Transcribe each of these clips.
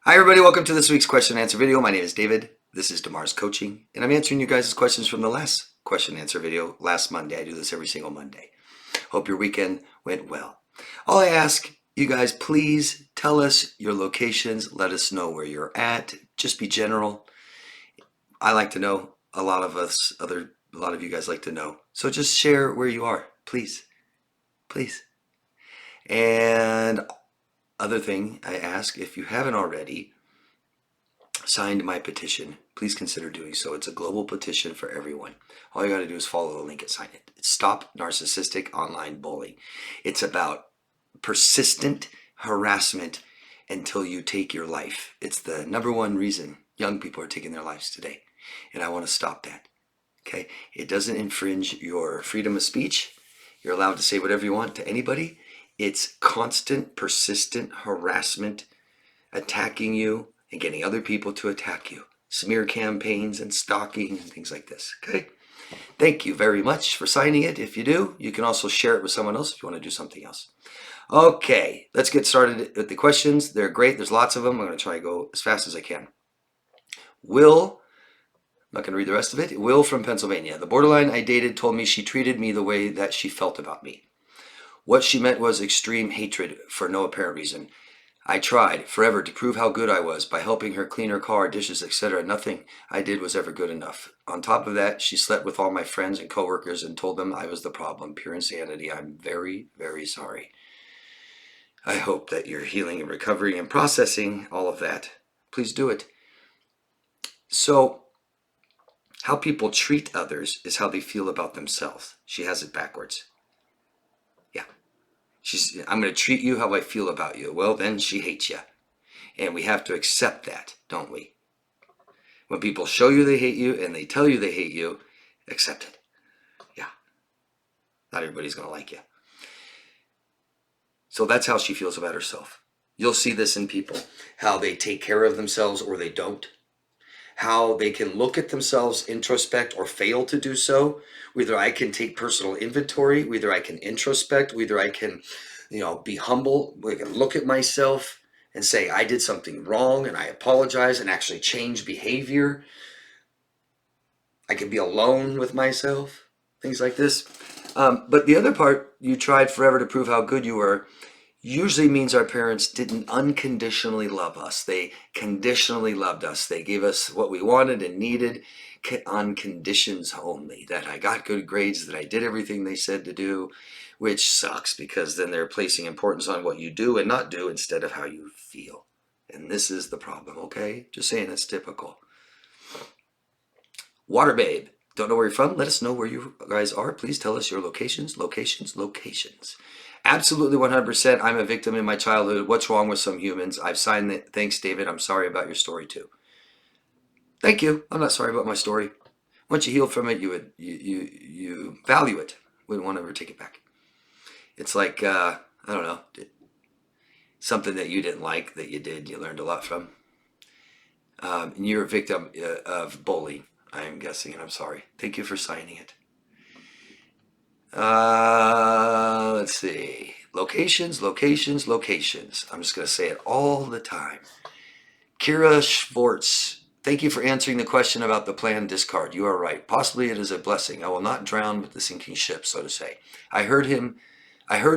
Hi everybody, welcome to this week's question and answer video. My name is David. This is Damar's Coaching, and I'm answering you guys' questions from the last question and answer video last Monday. I do this every single Monday. Hope your weekend went well. All I ask you guys, please tell us your locations. Let us know where you're at. Just be general. I like to know. A lot of you guys like to know. So just share where you are, please. Please. And other thing I ask, if you haven't already signed my petition, please consider doing so. It's a global petition for everyone. All you got to do is follow the link and sign it. It's Stop Narcissistic Online Bullying. It's about persistent harassment until you take your life. It's the number one reason young people are taking their lives today. And I want to stop that. Okay? It doesn't infringe your freedom of speech. You're allowed to say whatever you want to anybody. It's constant, persistent harassment, attacking you and getting other people to attack you. Smear campaigns and stalking and things like this. Okay? Thank you very much for signing it. If you do, you can also share it with someone else if you want to do something else. Okay, let's get started with the questions. They're great. There's lots of them. I'm going to try to go as fast as I can. Will, I'm not going to read the rest of it. Will from Pennsylvania. The borderline I dated told me she treated me the way that she felt about me. What she meant was extreme hatred for no apparent reason. I tried forever to prove how good I was by helping her clean her car, dishes, etc. Nothing I did was ever good enough. On top of that, she slept with all my friends and coworkers and told them I was the problem. Pure insanity. I'm very, very sorry. I hope that you're healing and recovering and processing all of that. Please do it. So, how people treat others is how they feel about themselves. She has it backwards. Yeah. I'm going to treat you how I feel about you. Well, then she hates you. And we have to accept that, don't we? When people show you they hate you and they tell you they hate you, accept it. Yeah. Not everybody's going to like you. So that's how she feels about herself. You'll see this in people, how they take care of themselves or they don't. How they can look at themselves, introspect, or fail to do so. Whether I can take personal inventory, whether I can introspect, whether I can, be humble, I can look at myself and say, I did something wrong and I apologize and actually change behavior. I can be alone with myself, things like this. But the other part, you tried forever to prove how good you were, usually means our parents didn't unconditionally love us. They conditionally loved us. They gave us what we wanted and needed on conditions only. That I got good grades, that I did everything they said to do, which sucks because then they're placing importance on what you do and not do instead of how you feel. And this is the problem, okay? Just saying, it's typical. Water Babe, don't know where you're from? Let us know where you guys are. Please tell us your locations. Absolutely 100%. I'm a victim in my childhood. What's wrong with some humans? I've signed it. Thanks, David. I'm sorry about your story too. Thank you. I'm not sorry about my story. Once you heal from it, you value it. Wouldn't want to ever take it back. It's like, I don't know, something that you didn't like that you did, you learned a lot from. And you're a victim of bullying, I'm guessing, and I'm sorry. Thank you for signing it. Let's see. Locations. I'm just going to say it all the time. Kira Schwartz, thank you for answering the question about the planned discard. You are right. Possibly it is a blessing. I will not drown with the sinking ship, so to say. I heard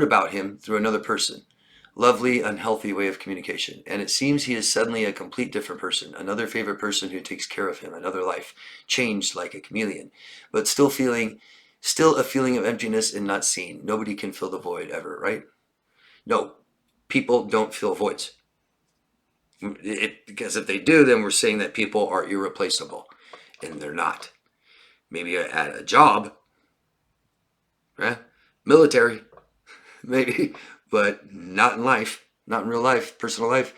about him through another person. Lovely, unhealthy way of communication. And it seems he is suddenly a complete different person. Another favorite person who takes care of him. Another life. Changed like a chameleon. But still a feeling of emptiness and not seen. Nobody can fill the void ever, right? No, people don't fill voids. Because if they do, then we're saying that people are irreplaceable. And they're not. Maybe at a job, right? Military, maybe, but not in life, not in real life, personal life.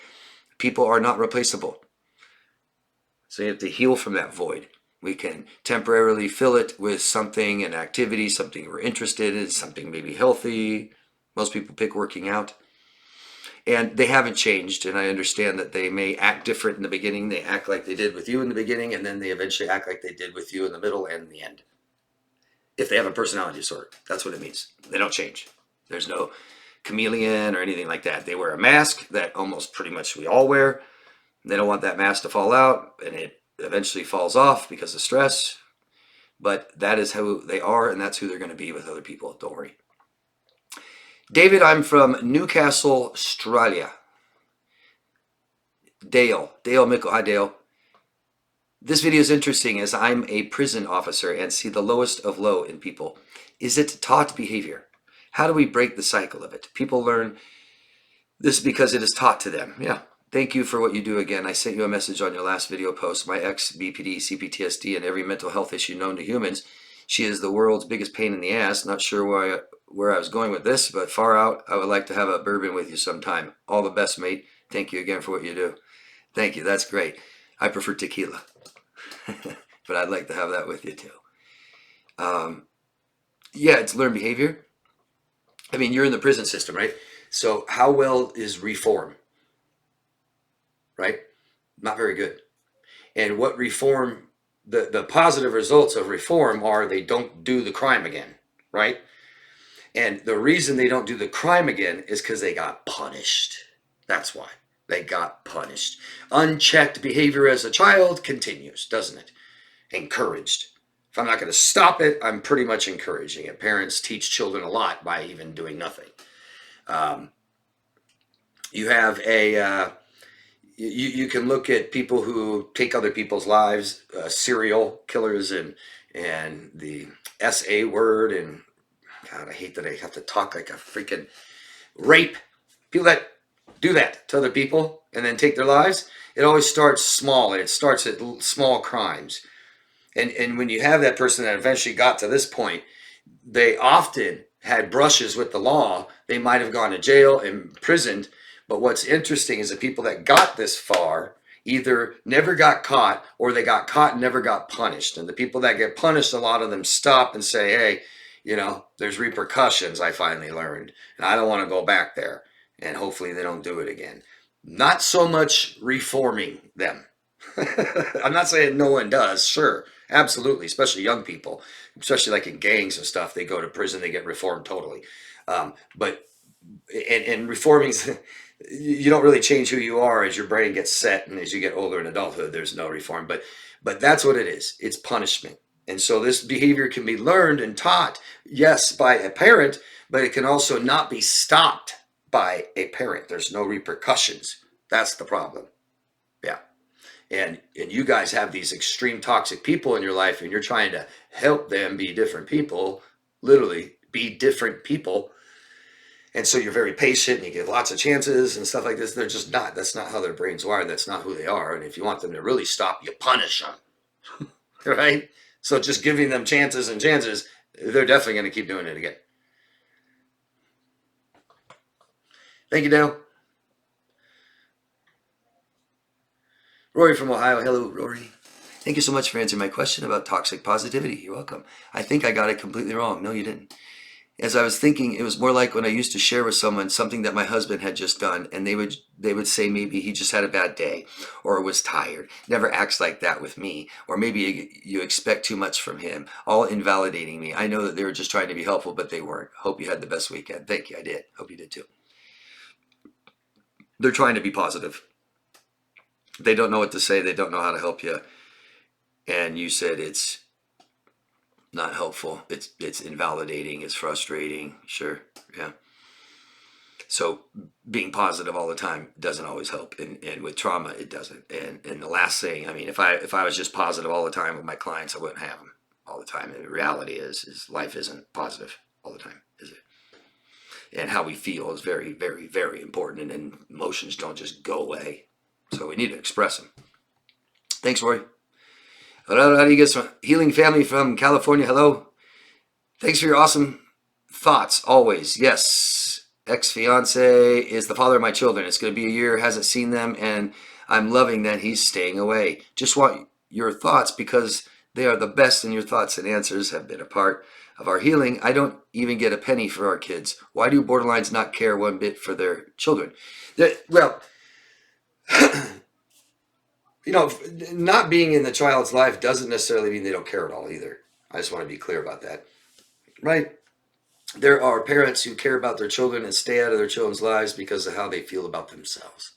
People are not replaceable. So you have to heal from that void. We can temporarily fill it with something, an activity, something we're interested in, something maybe healthy. Most people pick working out. And they haven't changed, and I understand that they may act different in the beginning. They act like they did with you in the beginning, and then they eventually act like they did with you in the middle and in the end. If they have a personality disorder, that's what it means. They don't change. There's no chameleon or anything like that. They wear a mask that almost pretty much we all wear. They don't want that mask to fall out, and it eventually falls off because of stress. But that is who they are, and that's who they're going to be with other people. Don't worry. David, I'm from Newcastle, Australia. Dale Mickle. Hi, Dale. This video is interesting as I'm a prison officer and see the lowest of low in people. Is it taught behavior? How do we break the cycle of it? People learn this because it is taught to them. Yeah. Thank you for what you do again. I sent you a message on your last video post. My ex, BPD, CPTSD, and every mental health issue known to humans. She is the world's biggest pain in the ass. Not sure where I was going with this, but far out. I would like to have a bourbon with you sometime. All the best, mate. Thank you again for what you do. Thank you. That's great. I prefer tequila. But I'd like to have that with you too. Yeah, it's learned behavior. I mean, you're in the prison system, right? So how well is reform? Right? Not very good. And what reform, the positive results of reform are they don't do the crime again, right? And the reason they don't do the crime again is because they got punished. That's why. They got punished. Unchecked behavior as a child continues, doesn't it? Encouraged. If I'm not going to stop it, I'm pretty much encouraging it. Parents teach children a lot by even doing nothing. You have a, you can look at people who take other people's lives, serial killers and the SA word, and God, I hate that I have to talk like a freaking rape. People that do that to other people and then take their lives, it always starts small. It starts at small crimes. And when you have that person that eventually got to this point, they often had brushes with the law. They might have gone to jail, imprisoned. But what's interesting is the people that got this far either never got caught or they got caught and never got punished. And the people that get punished, a lot of them stop and say, hey, you know, there's repercussions, I finally learned. And I don't want to go back there. And hopefully they don't do it again. Not so much reforming them. I'm not saying no one does. Sure, absolutely. Especially young people, especially like in gangs and stuff. They go to prison, they get reformed totally. But reforming, you don't really change who you are as your brain gets set. And as you get older in adulthood, there's no reform. But that's what it is. It's punishment. And so this behavior can be learned and taught, yes, by a parent, but it can also not be stopped by a parent. There's no repercussions. That's the problem. Yeah. And you guys have these extreme toxic people in your life, and you're trying to help them be different people, literally be different people. And so you're very patient and you give lots of chances and stuff like this. They're just not. That's not how their brain's wired. That's not who they are. And if you want them to really stop, you punish them. Right? So just giving them chances and chances, they're definitely going to keep doing it again. Thank you, Dale. Rory from Ohio. Hello, Rory. Thank you so much for answering my question about toxic positivity. You're welcome. I think I got it completely wrong. No, you didn't. As I was thinking, it was more like when I used to share with someone something that my husband had just done, and they would say maybe he just had a bad day or was tired. Never acts like that with me, or maybe you expect too much from him, all invalidating me. I know that they were just trying to be helpful, but they weren't. Hope you had the best weekend. Thank you. I did. Hope you did too. They're trying to be positive. They don't know what to say. They don't know how to help you. And you said it's not helpful. It's invalidating. It's frustrating. Sure. Yeah. So being positive all the time doesn't always help. And with trauma, it doesn't. And the last thing, I mean, if I was just positive all the time with my clients, I wouldn't have them all the time. And the reality is life isn't positive all the time, is it? And how we feel is very, very, very important. And emotions don't just go away. So we need to express them. Thanks, Roy. How do you get some healing family from California? Hello. Thanks for your awesome thoughts always. Yes. Ex-fiance is the father of my children. It's going to be a year, hasn't seen them, and I'm loving that he's staying away. Just want your thoughts because they are the best, and your thoughts and answers have been a part of our healing. I don't even get a penny for our kids. Why do borderlines not care one bit for their children? Well, you know, not being in the child's life doesn't necessarily mean they don't care at all either. I just want to be clear about that, right? There are parents who care about their children and stay out of their children's lives because of how they feel about themselves.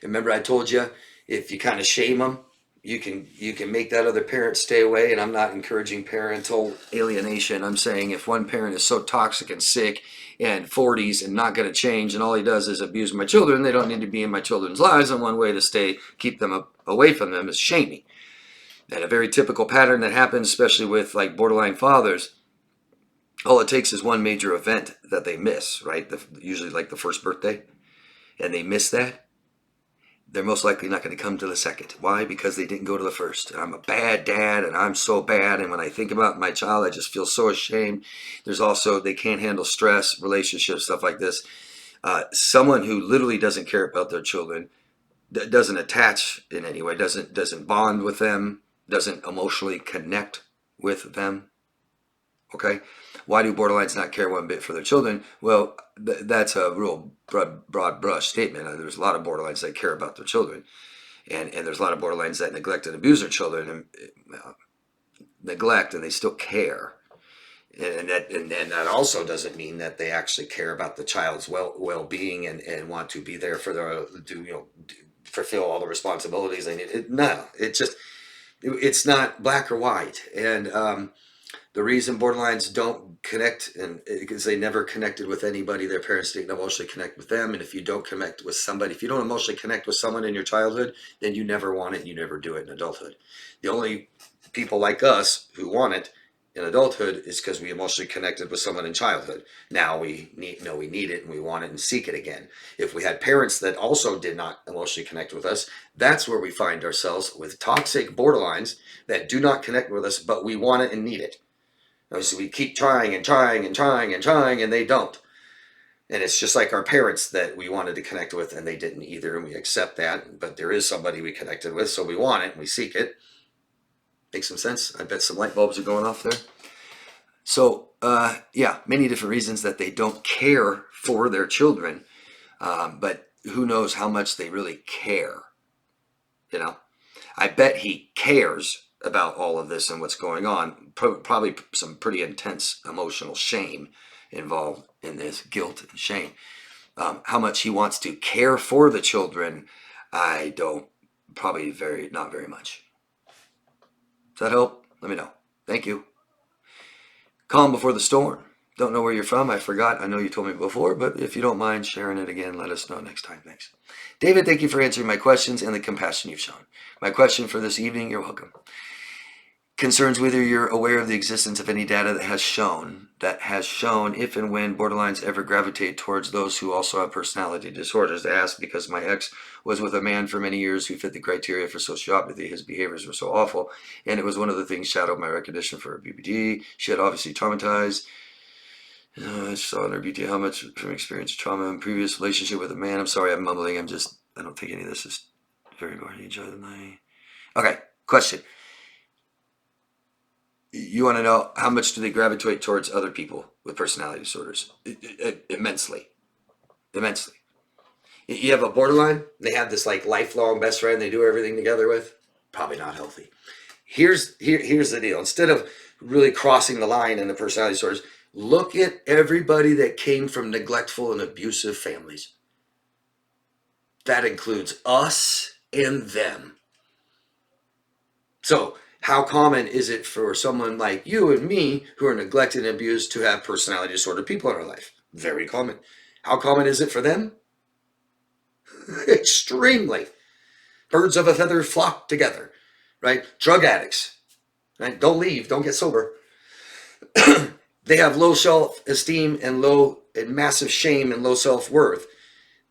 Remember I told you, if you kind of shame them, you can make that other parent stay away. And I'm not encouraging parental alienation. I'm saying if one parent is so toxic and sick and 40s and not going to change, and all he does is abuse my children, they don't need to be in my children's lives. And one way to keep them away from them is shaming. And a very typical pattern that happens, especially with like borderline fathers, all it takes is one major event that they miss, right? Usually like the first birthday, and they miss that. They're most likely not going to come to the second. Why? Because they didn't go to the first. And I'm a bad dad, and I'm so bad. And when I think about my child, I just feel so ashamed. There's also, they can't handle stress, relationships, stuff like this. Someone who literally doesn't care about their children, doesn't attach in any way, doesn't bond with them, doesn't emotionally connect with them. Okay? Why do borderlines not care one bit for their children? Well, that's a real broad brush statement. There's a lot of borderlines that care about their children. And there's a lot of borderlines that neglect and abuse their children, and neglect, and they still care. And that also doesn't mean that they actually care about the child's well-being and want to be there for fulfill all the responsibilities they need. It's not black or white. And the reason borderlines don't connect, and because they never connected with anybody, their parents didn't emotionally connect with them. And if you don't connect with somebody, if you don't emotionally connect with someone in your childhood, then you never want it and you never do it in adulthood. The only people like us who want it in adulthood is because we emotionally connected with someone in childhood. Now we need it and we want it and seek it again. If we had parents that also did not emotionally connect with us, that's where we find ourselves with toxic borderlines that do not connect with us, but we want it and need it. So we keep trying and trying and trying and trying, and they don't. And it's just like our parents that we wanted to connect with and they didn't either, and we accept that. But there is somebody we connected with, so we want it and we seek it. Makes some sense. I bet some light bulbs are going off there. So yeah, many different reasons that they don't care for their children, but who knows how much they really care. I bet he cares about all of this and what's going on. Probably some pretty intense emotional shame involved in this, guilt and shame. How much he wants to care for the children, I don't, not very much. Does that help? Let me know. Thank you. Calm before the storm. Don't know where you're from. I forgot. I know you told me before, but if you don't mind sharing it again, let us know next time. Thanks. David, thank you for answering my questions and the compassion you've shown. My question for this evening, you're welcome, concerns whether you're aware of the existence of any data that has shown if and when borderlines ever gravitate towards those who also have personality disorders. I ask because my ex was with a man for many years who fit the criteria for sociopathy. His behaviors were so awful, and it was one of the things shadowed my recognition for BPD. She had obviously traumatized. I saw in her BPD how much from experience trauma in previous relationship with a man. I'm sorry, I'm mumbling. I don't think any of this is very important. Each other. Okay, question. You want to know how much do they gravitate towards other people with personality disorders? Immensely. Immensely. You have a borderline, they have this like lifelong best friend they do everything together with. Probably not healthy. Here's the deal. Instead of really crossing the line in the personality disorders, look at everybody that came from neglectful and abusive families. That includes us and them. So how common is it for someone like you and me who are neglected and abused to have personality disorder people in our life? Very common. How common is it for them? Extremely. Birds of a feather flock together, right? Drug addicts, right? Don't leave, don't get sober. They have low self-esteem and massive shame and low self-worth.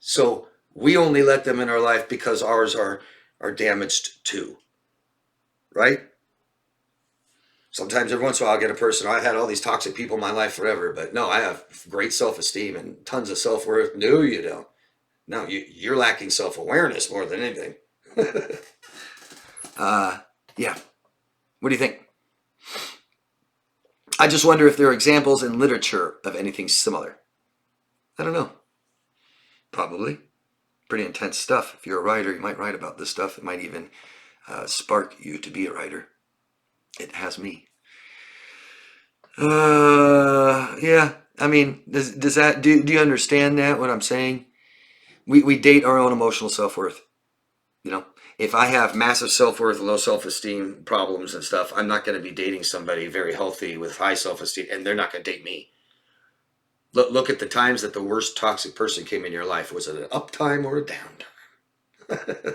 So we only let them in our life because ours are damaged too, right? Sometimes every once in a while I'll get a person, I had all these toxic people in my life forever, but no, I have great self-esteem and tons of self-worth. No, you don't. No, you're lacking self-awareness more than anything. Yeah. What do you think? I just wonder if there are examples in literature of anything similar. I don't know. Probably. Pretty intense stuff. If you're a writer, you might write about this stuff. It might even spark you to be a writer. It has me. Yeah. I mean, does that, do you understand that, what I'm saying? We date our own emotional self-worth. You know, if I have massive self-worth, low self-esteem problems and stuff, I'm not going to be dating somebody very healthy with high self-esteem, and they're not going to date me. Look at the times that the worst toxic person came in your life. Was it an up time or a down time?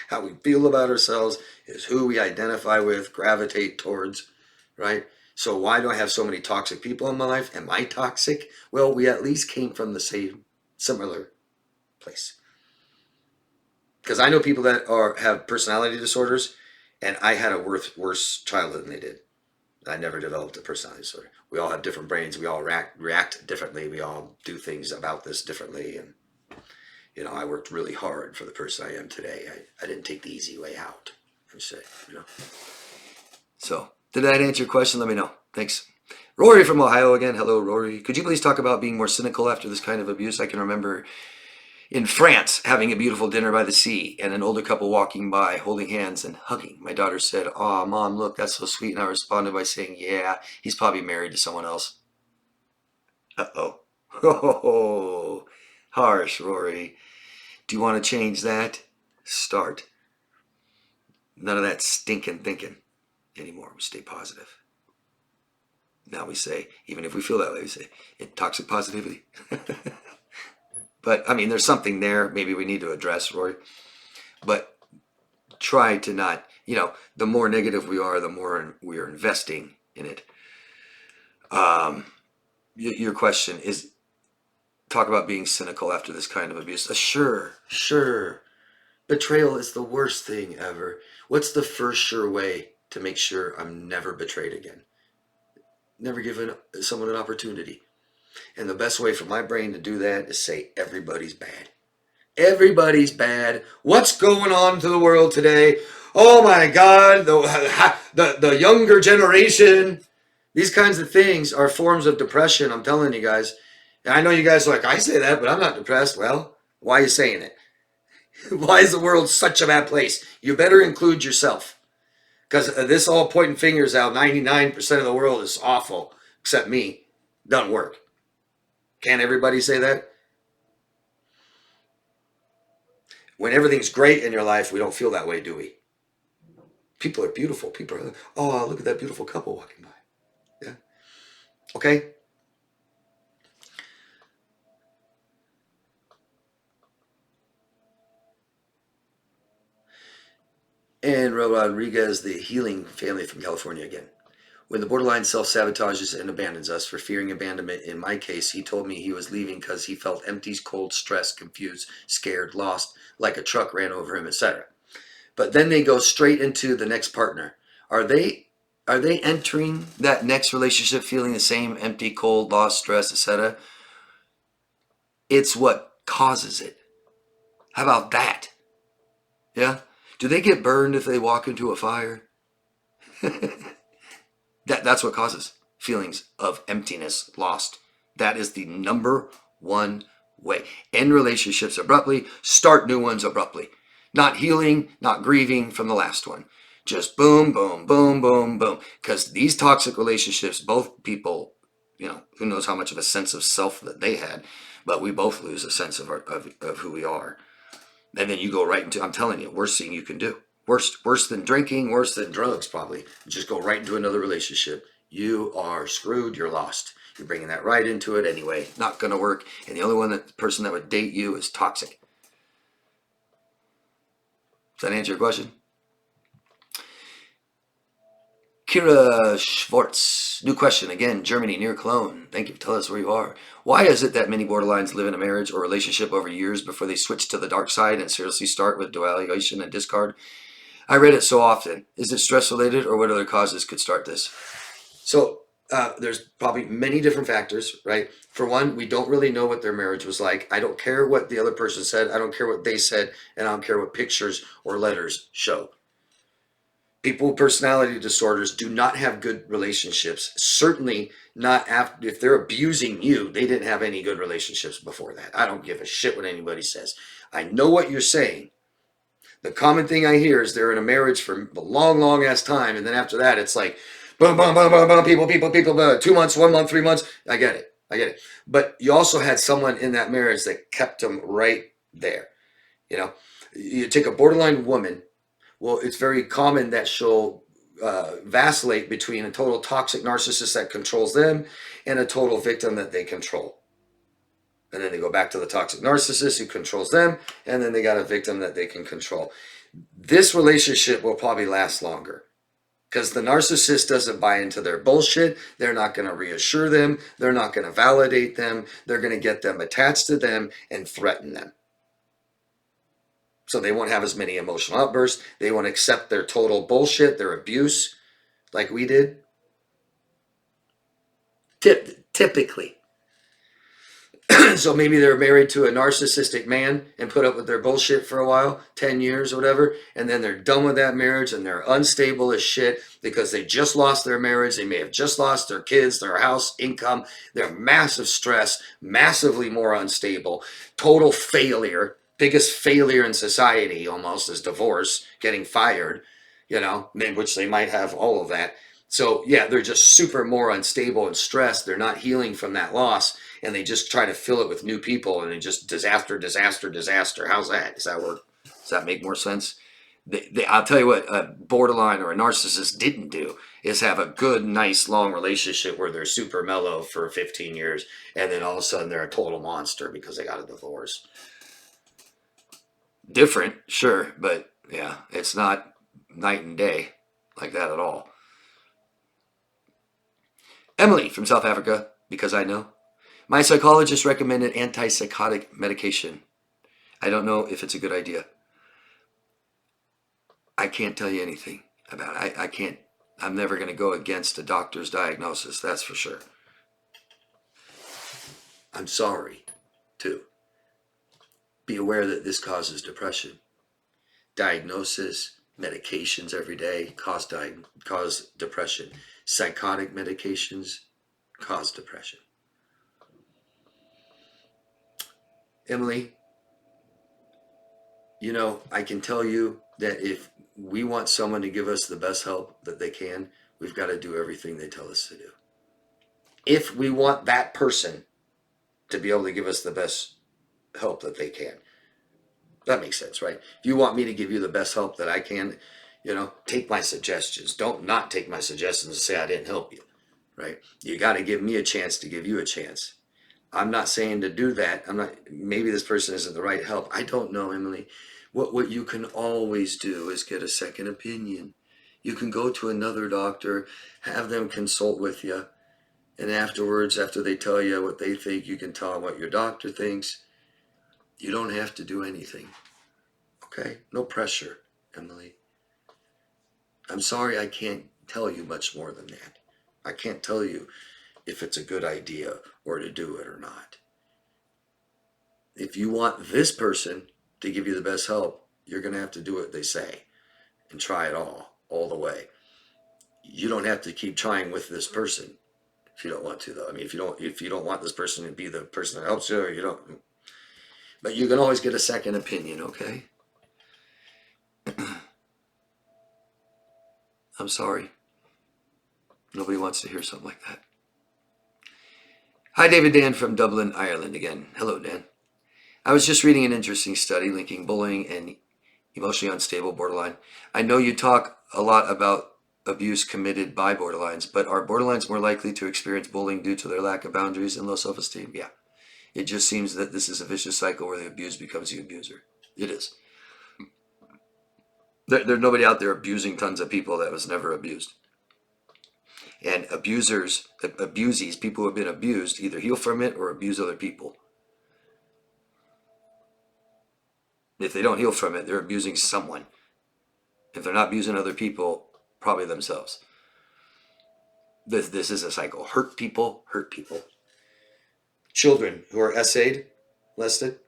How we feel about ourselves is who we identify with, gravitate towards, right? So why do I have so many toxic people in my life? Am I toxic? Well, we at least came from the same, similar place. Because I know people that have personality disorders, and I had a worse childhood than they did. I never developed a personality disorder. We all have different brains. We all react differently. We all do things about this differently. And, you know, I worked really hard for the person I am today. I didn't take the easy way out, per se, you know. So, did that answer your question? Let me know. Thanks. Rory from Ohio again. Hello, Rory. Could you please talk about being more cynical after this kind of abuse? I can remember in France having a beautiful dinner by the sea and an older couple walking by holding hands and hugging. My daughter said, "Aw, Mom, look, that's so sweet." And I responded by saying, "Yeah, he's probably married to someone else." Uh-oh. Oh, harsh, Rory. Do you want to change that? Start. None of that stinking thinking anymore. We stay positive. Now we say, even if we feel that way, we say, toxic positivity. But, I mean, there's something there maybe we need to address, Roy. But try to not, you know, the more negative we are, the more we are investing in it. Your question is, talk about being cynical after this kind of abuse. Sure. Betrayal is the worst thing ever. What's the first sure way to make sure I'm never betrayed again? Never given someone an opportunity. And the best way for my brain to do that is say everybody's bad. Everybody's bad. What's going on to the world today? Oh my God, the younger generation. These kinds of things are forms of depression, I'm telling you guys. And I know you guys are like, I say that, but I'm not depressed. Well, why are you saying it? Why is the world such a bad place? You better include yourself. Because this all pointing fingers out, 99% of the world is awful, except me. Doesn't work. Can't everybody say that? When everything's great in your life, we don't feel that way, do we? People are beautiful. People are, oh, look at that beautiful couple walking by. Yeah. Okay? And Rodriguez, the healing family from California again. When the borderline self-sabotages and abandons us for fearing abandonment, in my case, he told me he was leaving because he felt empty, cold, stressed, confused, scared, lost, like a truck ran over him, etc. But then they go straight into the next partner. Are they entering that next relationship feeling the same empty, cold, lost, stress, etc.? It's what causes it. How about that? Yeah? Do they get burned if they walk into a fire? That's what causes feelings of emptiness, lost. That is the number one way. End relationships abruptly, start new ones abruptly. Not healing, not grieving from the last one. Just boom, boom, boom, boom, boom. Because these toxic relationships, both people, you know, who knows how much of a sense of self that they had, but we both lose a sense of who we are. And then you go right into, I'm telling you, worst thing you can do. Worse than drinking, worse than drugs, probably. Just go right into another relationship. You are screwed. You're lost. You're bringing that right into it anyway. Not going to work. And the only person that would date you is toxic. Does that answer your question? Kira Schwartz. New question. Again, Germany, near Cologne. Thank you. Tell us where you are. Why is it that many borderlines live in a marriage or relationship over years before they switch to the dark side and seriously start with devaluation and discard? I read it so often. Is it stress related, or what other causes could start this? So there's probably many different factors, right? For one, we don't really know what their marriage was like. I don't care what the other person said. I don't care what they said. And I don't care what pictures or letters show. People with personality disorders do not have good relationships. Certainly not after, if they're abusing you, they didn't have any good relationships before that. I don't give a shit what anybody says. I know what you're saying. The common thing I hear is they're in a marriage for a long, long ass time. And then after that, it's like, boom, boom, boom, boom, boom, people, 2 months, 1 month, 3 months. I get it. But you also had someone in that marriage that kept them right there. You know, you take a borderline woman. Well, it's very common that she'll vacillate between a total toxic narcissist that controls them and a total victim that they control. And then they go back to the toxic narcissist who controls them, and then they got a victim that they can control. This relationship will probably last longer because the narcissist doesn't buy into their bullshit. They're not going to reassure them. They're not going to validate them. They're going to get them attached to them and threaten them. So they won't have as many emotional outbursts. They won't accept their total bullshit, their abuse, like we did. Typically. So maybe they're married to a narcissistic man and put up with their bullshit for a while, 10 years or whatever, and then they're done with that marriage and they're unstable as shit because they just lost their marriage. They may have just lost their kids, their house, income. They're massive stress, massively more unstable, total failure. Biggest failure in society almost is divorce, getting fired, you know, which they might have all of that. So yeah, they're just super more unstable and stressed. They're not healing from that loss, and they just try to fill it with new people, and it just disaster. How's that? Does that work? Does that make more sense? I'll tell you what a borderline or a narcissist didn't do is have a good, nice, long relationship where they're super mellow for 15 years, and then all of a sudden they're a total monster because they got a divorce. Different, sure, but yeah, it's not night and day like that at all. Emily from South Africa, because I know. My psychologist recommended antipsychotic medication. I don't know if it's a good idea. I can't tell you anything about it. I can't, I'm never going to go against a doctor's diagnosis, that's for sure. I'm sorry, too. Be aware that this causes depression. Diagnosis, medications every day cause depression. Psychotic medications cause depression. Emily, you know, I can tell you that if we want someone to give us the best help that they can, we've got to do everything they tell us to do. If we want that person to be able to give us the best help that they can. That makes sense, right? If you want me to give you the best help that I can, you know, take my suggestions. Don't not take my suggestions and say I didn't help you, right? You got to give me a chance to give you a chance. I'm not saying to do that. Maybe this person isn't the right help. I don't know, Emily. What you can always do is get a second opinion. You can go to another doctor, have them consult with you, and afterwards, after they tell you what they think, you can tell them what your doctor thinks. You don't have to do anything, okay? No pressure, Emily. I'm sorry I can't tell you much more than that. I can't tell you if it's a good idea or to do it or not. If you want this person to give you the best help, you're going to have to do what they say and try it all the way. You don't have to keep trying with this person if you don't want to, though. I mean, if you don't want this person to be the person that helps you, or you don't. But you can always get a second opinion, okay? I'm sorry. Nobody wants to hear something like that. Hi, David Dan from Dublin, Ireland again. Hello, Dan. I was just reading an interesting study linking bullying and emotionally unstable borderline. I know you talk a lot about abuse committed by borderlines, but are borderlines more likely to experience bullying due to their lack of boundaries and low self-esteem? Yeah. It just seems that this is a vicious cycle where the abused becomes the abuser. It is. There's nobody out there abusing tons of people that was never abused. And abusers, abusees, people who have been abused, either heal from it or abuse other people. If they don't heal from it, they're abusing someone. If they're not abusing other people, probably themselves. This is a cycle. Hurt people hurt people. Children who are SA'd, molested,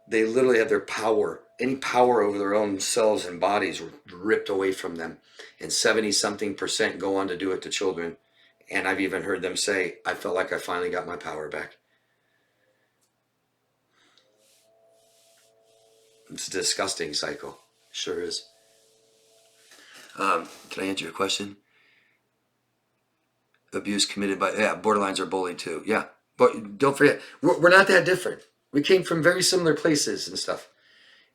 they literally have their power, any power over their own selves and bodies ripped away from them. And 70-something% go on to do it to children. And I've even heard them say, I felt like I finally got my power back. It's a disgusting cycle. Sure is. Can I answer your question? Abuse committed by, yeah, borderlines are bullied too. Yeah. But don't forget, we're not that different. We came from very similar places and stuff.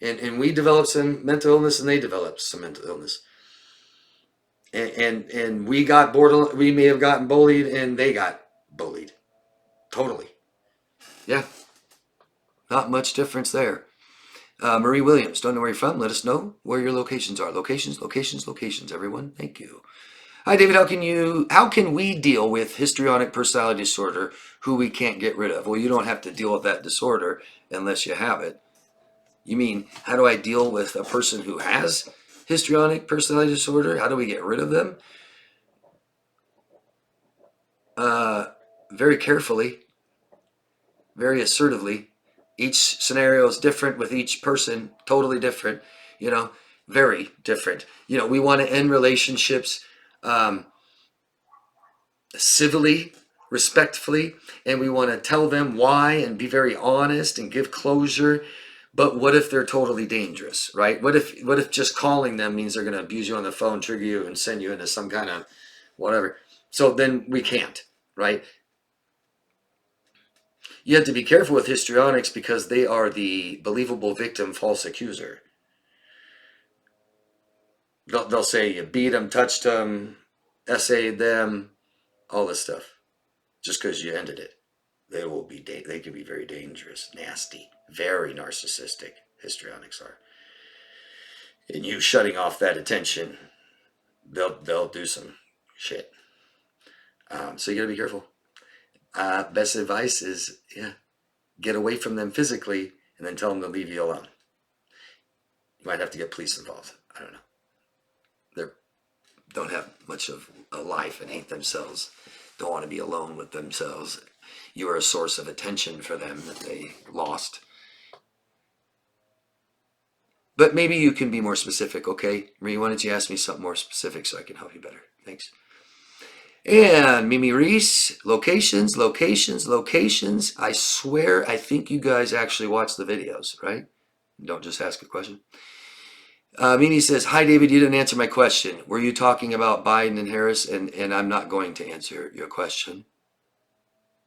And we developed some mental illness and they developed some mental illness. And we got bored. We may have gotten bullied and they got bullied. Totally. Yeah. Not much difference there. Marie Williams, don't know where you're from. Let us know where your locations are. Locations, locations, locations, everyone. Thank you. Hi, David. How can we deal with histrionic personality disorder who we can't get rid of? Well, you don't have to deal with that disorder unless you have it. You mean, how do I deal with a person who has histrionic personality disorder? How do we get rid of them? Very carefully, very assertively. Each scenario is different with each person, totally different, very different. We want to end relationships civilly, respectfully, and we want to tell them why and be very honest and give closure. But what if they're totally dangerous, right? What if just calling them means they're going to abuse you on the phone, trigger you, and send you into some kind of whatever? So then we can't, right? You have to be careful with histrionics because they are the believable victim, false accuser. They'll say you beat them, touched them, essayed them, all this stuff, just because you ended it. They can be very dangerous, nasty, very narcissistic. Histrionics are. And you shutting off that attention, they'll do some shit. So you gotta be careful. Best advice is, get away from them physically and then tell them to leave you alone. You might have to get police involved. I don't know. They don't have much of a life and hate themselves. Don't want to be alone with themselves. You are a source of attention for them that they lost. But maybe you can be more specific, okay? Marie, why don't you ask me something more specific so I can help you better? Thanks. And Mimi Reese, locations, locations, locations. I swear, I think you guys actually watch the videos, right? Don't just ask a question. Mimi says, hi, David, you didn't answer my question. Were you talking about Biden and Harris? And I'm not going to answer your question.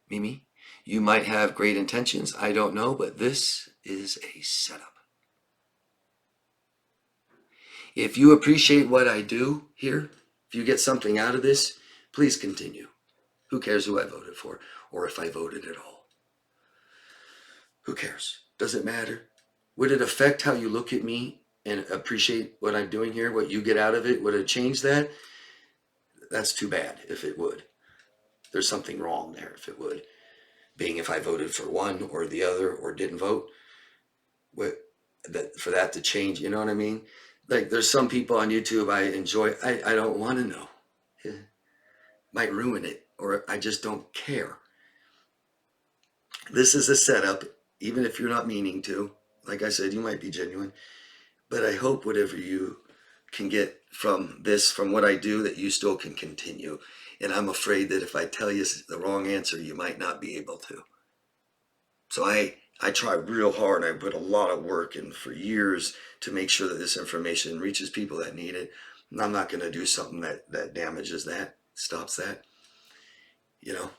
Mimi, you might have great intentions. I don't know, but this is a setup. If you appreciate what I do here, if you get something out of this, please continue. Who cares who I voted for or if I voted at all? Who cares? Does it matter? Would it affect how you look at me and appreciate what I'm doing here, what you get out of it? Would it change that? That's too bad if it would. There's something wrong there if it would. Being if I voted for one or the other or didn't vote, for that to change, you know what I mean? Like there's some people on YouTube I enjoy. I don't want to know. It might ruin it, or I just don't care. This is a setup, even if you're not meaning to. Like I said, you might be genuine. But I hope whatever you can get from this, from what I do, that you still can continue. And I'm afraid that if I tell you the wrong answer, you might not be able to. So I try real hard. I put a lot of work in for years to make sure that this information reaches people that need it. And I'm not going to do something that damages that, stops that. You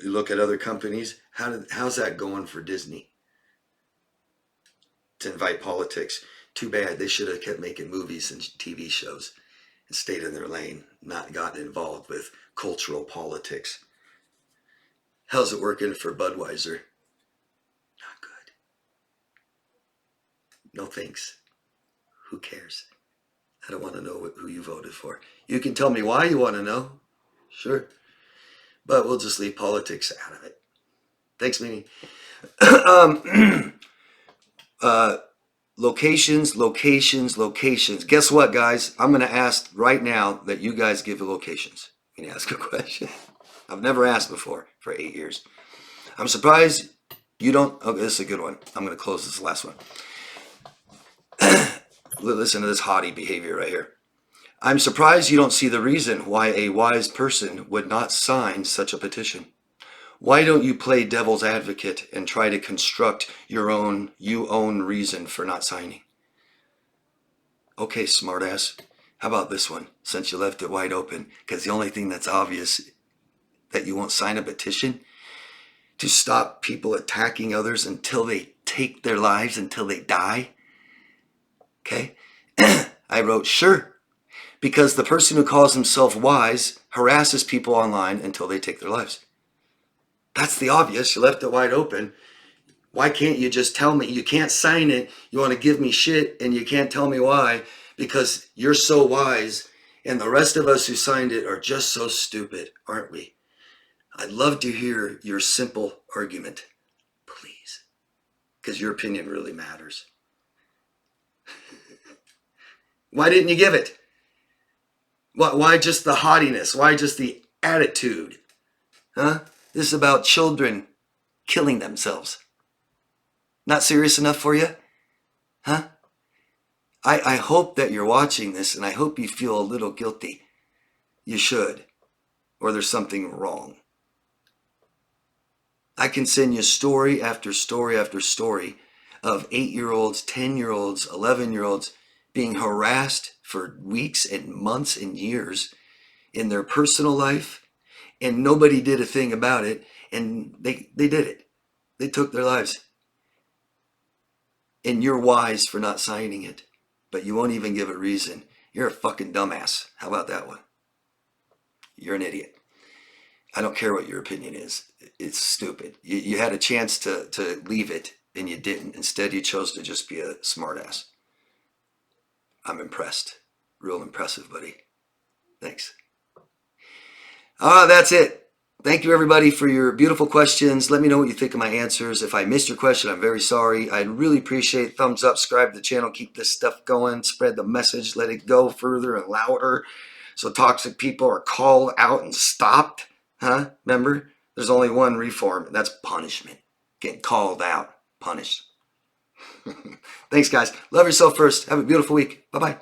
look at other companies. How's that going for Disney? To invite politics. Too bad. They should have kept making movies and TV shows and stayed in their lane, not gotten involved with cultural politics. How's it working for Budweiser? Not good. No thanks. Who cares? I don't want to know who you voted for. You can tell me why you want to know. Sure. But we'll just leave politics out of it. Thanks, Mimi. Locations, locations, locations. Guess what, guys? I'm going to ask right now that you guys give the locations. I'm going to ask a question. I've never asked before for 8 years. I'm surprised you don't. Okay, this is a good one. I'm going to close this last one. Listen to this haughty behavior right here. I'm surprised you don't see the reason why a wise person would not sign such a petition. Why don't you play devil's advocate and try to construct your own reason for not signing? Okay, smartass. How about this one, since you left it wide open? Because the only thing that's obvious that you won't sign a petition to stop people attacking others until they take their lives, until they die? Okay. I wrote, sure. Because the person who calls himself wise harasses people online until they take their lives. That's the obvious. You left it wide open. Why can't you just tell me? You can't sign it. You want to give me shit and you can't tell me why because you're so wise and the rest of us who signed it are just so stupid, aren't we? I'd love to hear your simple argument, please, because your opinion really matters. Why didn't you give it? Why just the haughtiness? Why just the attitude? Huh? This is about children killing themselves. Not serious enough for you? Huh? I hope that you're watching this and I hope you feel a little guilty. You should. Or there's something wrong. I can send you story after story after story of 8-year-olds, 10-year-olds, 11-year-olds being harassed for weeks and months and years in their personal life, and nobody did a thing about it, and they did it. They took their lives. And you're wise for not signing it, but you won't even give a reason. You're a fucking dumbass. How about that one? You're an idiot. I don't care what your opinion is. It's stupid. You had a chance to leave it and you didn't. Instead, you chose to just be a smartass. I'm impressed. Real impressive, buddy. Thanks. That's it. Thank you, everybody, for your beautiful questions. Let me know what you think of my answers. If I missed your question, I'm very sorry. I'd really appreciate thumbs up, subscribe to the channel, keep this stuff going, spread the message, let it go further and louder so toxic people are called out and stopped. Huh? Remember, there's only one reform, and that's punishment. Getting called out, punished. Thanks, guys. Love yourself first. Have a beautiful week. Bye-bye.